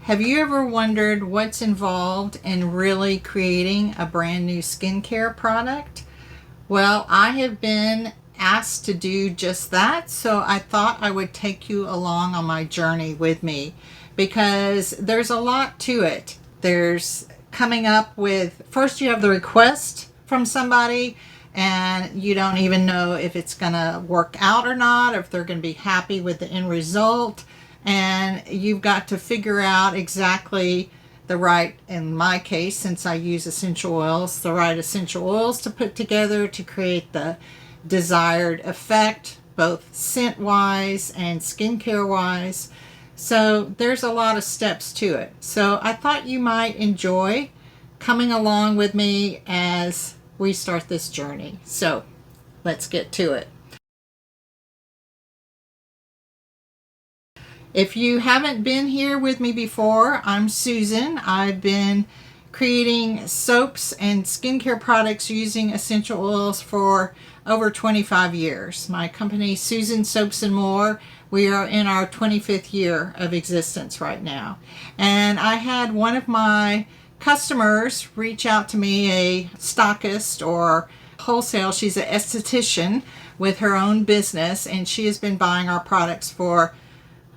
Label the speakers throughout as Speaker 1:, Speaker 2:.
Speaker 1: Have you ever wondered what's involved in really creating a brand new skincare product? Well, I have been asked to do just that, so I thought I would take you along on my journey with me because there's a lot to it. There's coming up with, first you have the request from somebody and you don't even know if it's going to work out or not, or if they're going to be happy with the end result. And you've got to figure out exactly the right, in my case, since I use essential oils, the right essential oils to put together to create the desired effect, both scent-wise and skincare-wise. So there's a lot of steps to it. So I thought you might enjoy coming along with me as we start this journey. So let's get to it. If you haven't been here with me before, I'm Susan. I've been creating soaps and skincare products using essential oils for over 25 years. My company, Susan Soaps and More, we are in our 25th year of existence right now. And I had one of my customers reach out to me, a stockist or wholesale. She's an esthetician with her own business, and she has been buying our products for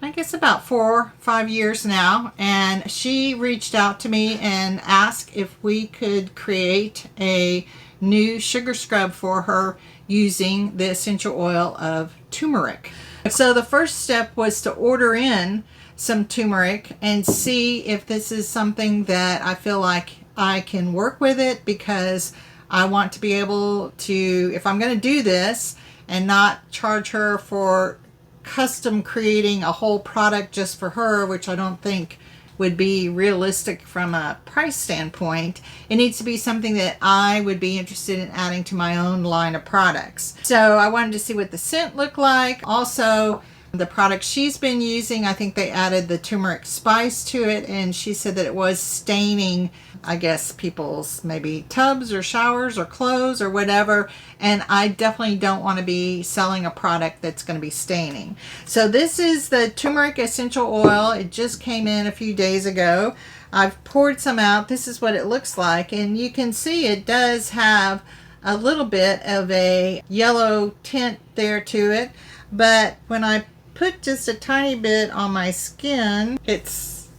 Speaker 1: I guess about 4 or 5 years now, and she reached out to me and asked if we could create a new sugar scrub for her using the essential oil of turmeric. So the first step was to order in some turmeric and see if this is something that I feel like I can work with it, because I want to be able to, if I'm going to do this and not charge her for custom creating a whole product just for her, which I don't think would be realistic from a price standpoint, it needs to be something that I would be interested in adding to my own line of products. So I wanted to see what the scent looked like. Also, the product she's been using, I think they added the turmeric spice to it, and she said that it was staining, I guess, people's maybe tubs or showers or clothes or whatever, and I definitely don't want to be selling a product that's going to be staining. So this is the turmeric essential oil. It just came in a few days ago. I've poured some out. This is what it looks like, and you can see it does have a little bit of a yellow tint there to it, but when I put just a tiny bit on my skin, this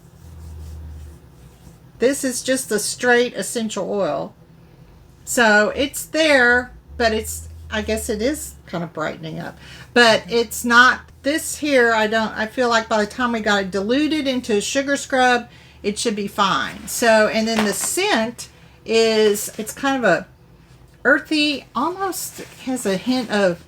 Speaker 1: is just a straight essential oil. So it's there, but I guess it is kind of brightening up, but it's not this here. I feel like by the time we got it diluted into a sugar scrub, it should be fine. So, and then the scent it's kind of a earthy, almost has a hint of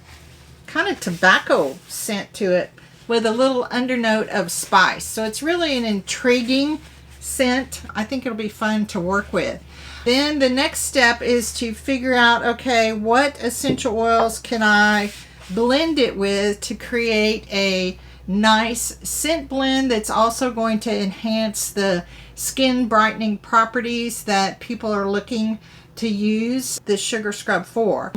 Speaker 1: kind of tobacco scent to it with a little undernote of spice. So it's really an intriguing scent. I think it'll be fun to work with. Then the next step is to figure out, okay, what essential oils can I blend it with to create a nice scent blend that's also going to enhance the skin brightening properties that people are looking to use the sugar scrub for.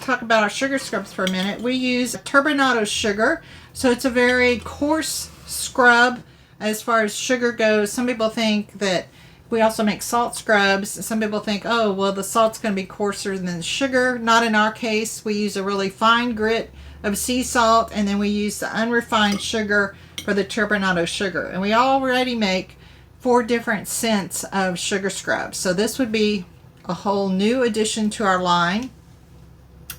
Speaker 1: Talk about our sugar scrubs for a minute. We use turbinado sugar, so it's a very coarse scrub as far as sugar goes. Some people think that we also make salt scrubs. Some people think, oh, well, the salt's going to be coarser than the sugar. Not in our case. We use a really fine grit of sea salt, and then we use the unrefined sugar for the turbinado sugar. And we already make 4 different scents of sugar scrubs. So this would be a whole new addition to our line.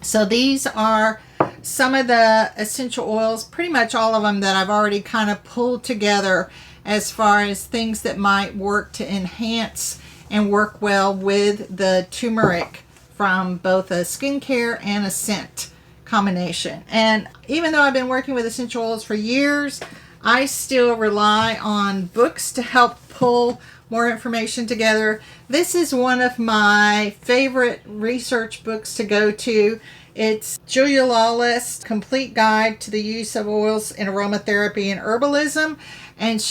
Speaker 1: So these are some of the essential oils, pretty much all of them that I've already kind of pulled together as far as things that might work to enhance and work well with the turmeric from both a skincare and a scent combination. And even though I've been working with essential oils for years, I still rely on books to help pull more information together. This is one of my favorite research books to go to. It's Julia Lawless' Complete Guide to the Use of Oils in Aromatherapy and Herbalism. And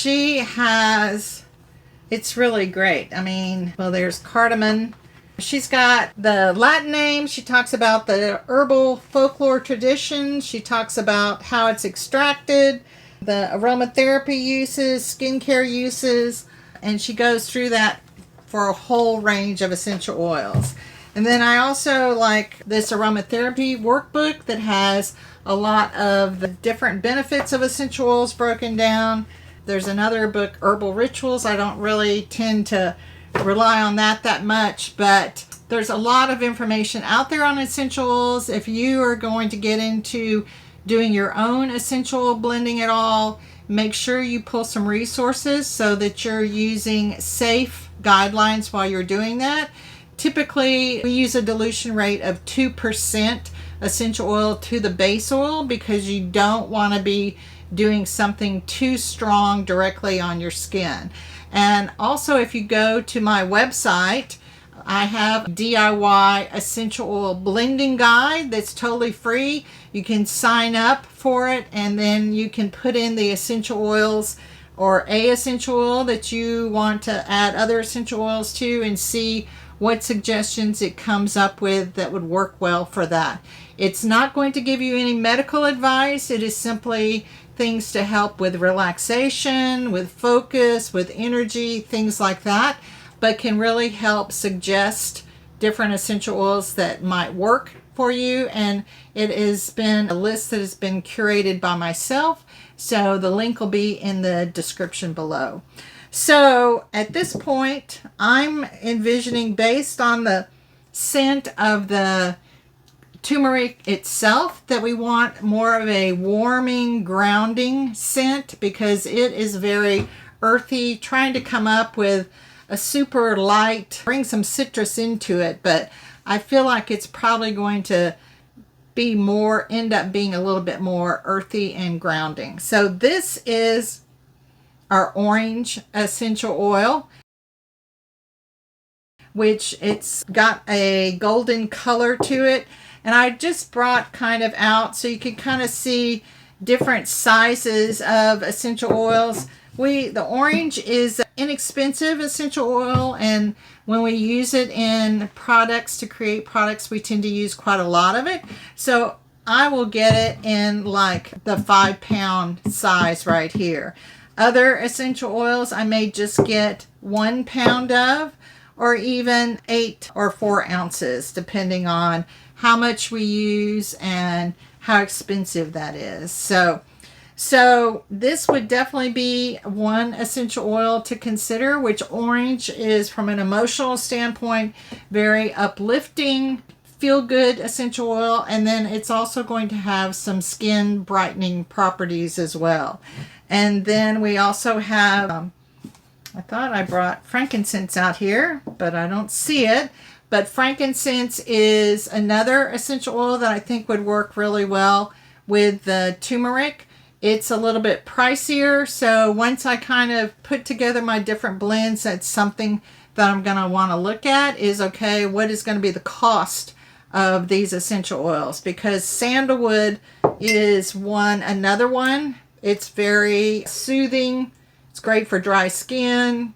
Speaker 1: it's really great. I mean, well, there's cardamom. She's got the Latin name. She talks about the herbal folklore tradition. She talks about how it's extracted. the aromatherapy uses, skincare uses, and she goes through that for a whole range of essential oils. And then I also like this aromatherapy workbook that has a lot of the different benefits of essential oils broken down. There's another book, Herbal Rituals. I don't really tend to rely on that much, but there's a lot of information out there on essential oils. If you are going to get into doing your own essential oil blending at all, make sure you pull some resources so that you're using safe guidelines while you're doing that. Typically, we use a dilution rate of 2% essential oil to the base oil because you don't want to be doing something too strong directly on your skin. And also, if you go to my website, I have a DIY essential oil blending guide that's totally free. You can sign up for it, and then you can put in the essential oils or a essential oil that you want to add other essential oils to, and see what suggestions it comes up with that would work well for that. It's not going to give you any medical advice. It is simply things to help with relaxation, with focus, with energy, things like that, but can really help suggest different essential oils that might work for you. And it has been a list that has been curated by myself, so the link will be in the description below. So at this point, I'm envisioning, based on the scent of the turmeric itself, that we want more of a warming, grounding scent, because it is very earthy, trying to come up with a super light, bring some citrus into it, but I feel like it's probably going to be more, end up being a little bit more earthy and grounding. So this is our orange essential oil, which it's got a golden color to it. And I just brought kind of out so you can kind of see different sizes of essential oils. The orange is inexpensive essential oil, and when we use it in products, to create products, we tend to use quite a lot of it. So I will get it in like the 5-pound size right here. Other essential oils I may just get 1 pound of, or even 8 or 4 ounces, depending on how much we use and how expensive that is. So this would definitely be one essential oil to consider, which orange is, from an emotional standpoint, very uplifting, feel-good essential oil. And then it's also going to have some skin brightening properties as well. And then we also have, I thought I brought frankincense out here, but I don't see it. But frankincense is another essential oil that I think would work really well with the turmeric. It's a little bit pricier, so once I kind of put together my different blends, that's something that I'm going to want to look at is, okay, what is going to be the cost of these essential oils? Because sandalwood is another one. It's very soothing. It's great for dry skin.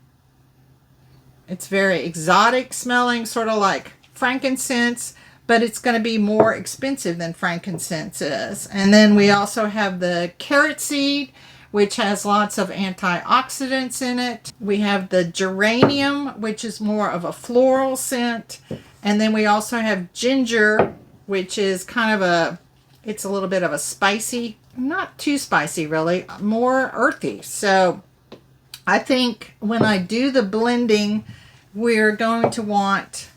Speaker 1: It's very exotic smelling, sort of like frankincense, but it's going to be more expensive than frankincense is. And then we also have the carrot seed, which has lots of antioxidants in it. We have the geranium, which is more of a floral scent. And then we also have ginger, which is kind of it's a little bit of a spicy, not too spicy really, more earthy. So I think when I do the blending, we're going to want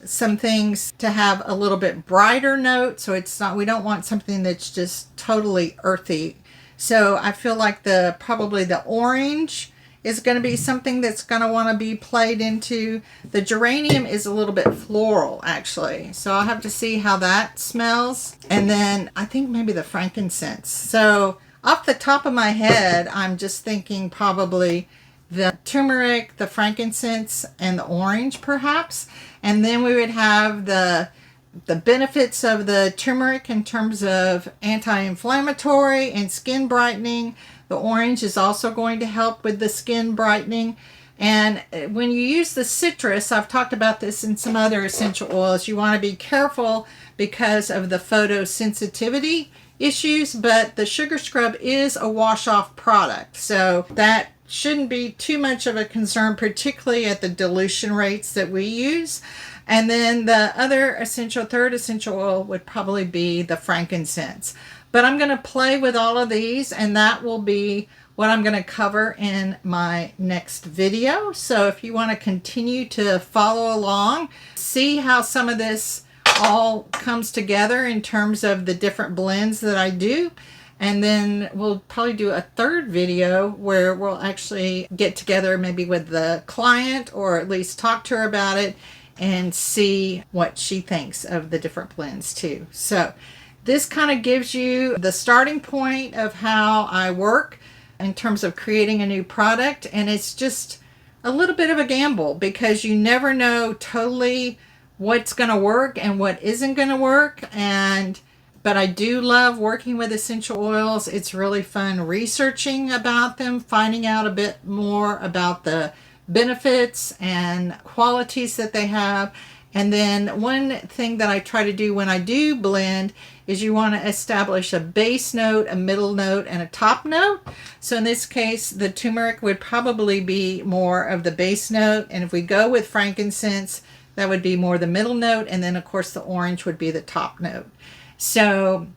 Speaker 1: some things to have a little bit brighter note, so we don't want something that's just totally earthy. So I feel like probably the orange is going to be something that's going to want to be played into. The geranium is a little bit floral, actually, so I'll have to see how that smells. And then I think maybe the frankincense. So off the top of my head, I'm just thinking probably the turmeric, the frankincense, and the orange perhaps. And then we would have the benefits of the turmeric in terms of anti-inflammatory and skin brightening. The orange is also going to help with the skin brightening. And when you use the citrus, I've talked about this in some other essential oils, you want to be careful because of the photosensitivity issues, but the sugar scrub is a wash-off product, so that shouldn't be too much of a concern, particularly at the dilution rates that we use. And then the other third essential oil would probably be the frankincense. But I'm going to play with all of these, and that will be what I'm going to cover in my next video. So if you want to continue to follow along, see how some of this all comes together in terms of the different blends that I do. And then we'll probably do a third video where we'll actually get together maybe with the client, or at least talk to her about it and see what she thinks of the different blends too. So this kind of gives you the starting point of how I work in terms of creating a new product. And it's just a little bit of a gamble because you never know totally what's going to work and what isn't going to work. But I do love working with essential oils. It's really fun researching about them, finding out a bit more about the benefits and qualities that they have. And then one thing that I try to do when I do blend is you want to establish a base note, a middle note, and a top note. So in this case, the turmeric would probably be more of the base note. And if we go with frankincense, that would be more the middle note. And then of course the orange would be the top note. So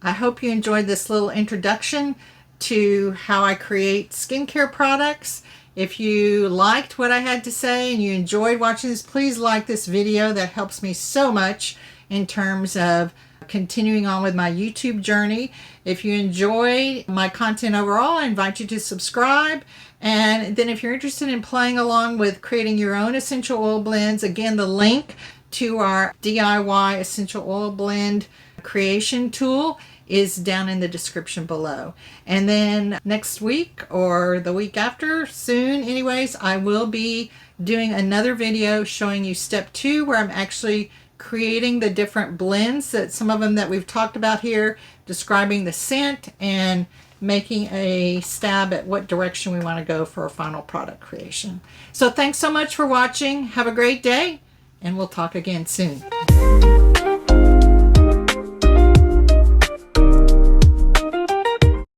Speaker 1: I hope you enjoyed this little introduction to how I create skincare products. If you liked what I had to say and you enjoyed watching this, please like this video. That helps me so much in terms of continuing on with my YouTube journey. If you enjoy my content overall, I invite you to subscribe. And then if you're interested in playing along with creating your own essential oil blends, again, the link to our DIY essential oil blend creation tool is down in the description below. And then next week or the week after, soon anyways, I will be doing another video showing you step 2, where I'm actually creating the different blends, that some of them that we've talked about here, describing the scent and making a stab at what direction we want to go for a final product creation. So thanks so much for watching. Have a great day, and we'll talk again soon.